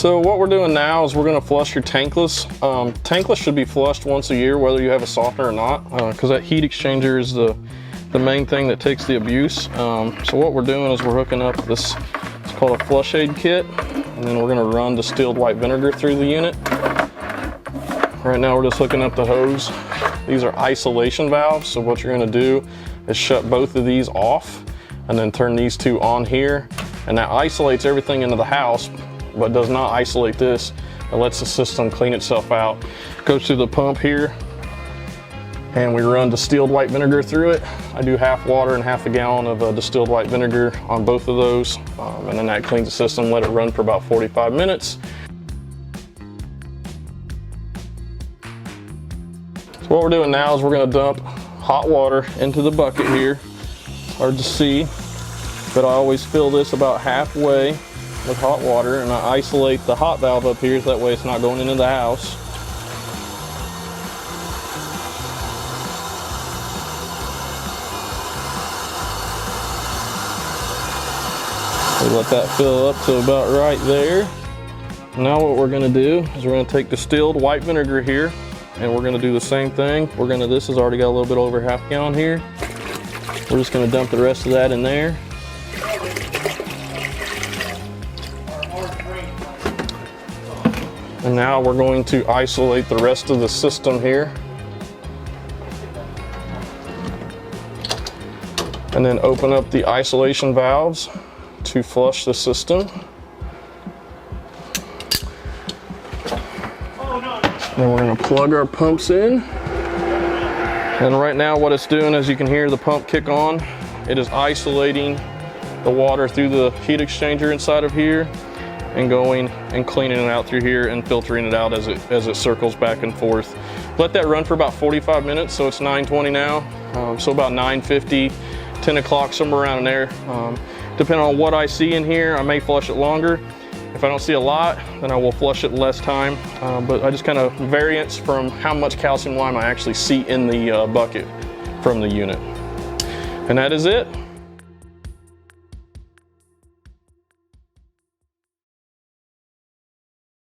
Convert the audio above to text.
So what we're doing now is we're going to flush your tankless. Tankless should be flushed once a year whether you have a softener or not, because that heat exchanger is the main thing that takes the abuse. So what we're doing is we're hooking up this, it's called a flush aid kit, and then we're going to run distilled white vinegar through the unit. Right now we're just hooking up the hose. These are isolation valves, so what you're going to do is shut both of these off and then turn these two on here, and that isolates everything into the house but does not isolate this. It lets the system clean itself out. Goes through the pump here, and we run distilled white vinegar through it. I do half water and half a gallon of distilled white vinegar on both of those, and then that cleans the system. Let it run for about 45 minutes. So what we're doing now is we're going to dump hot water into the bucket here. Hard to see, but I always fill this about halfway with hot water, and I isolate the hot valve up here so that way it's not going into the house. We let that fill up to about right there. Now what we're going to do is we're going to take distilled white vinegar here, and we're going to do the same thing. This has already got a little bit over half gallon here. We're just going to dump the rest of that in there. And now we're going to isolate the rest of the system here. And then open up the isolation valves to flush the system. Then we're going to plug our pumps in. And right now what it's doing, as you can hear the pump kick on, it is isolating the water through the heat exchanger inside of here and going and cleaning it out through here and filtering it out as it circles back and forth. Let that run for about 45 minutes, so it's 9:20 now, so about 9:50, 10 o'clock, somewhere around in there. Depending on what I see in here, I may flush it longer. If I don't see a lot, then I will flush it less time, but I just kind of variance from how much calcium lime I actually see in the bucket from the unit. And that is it.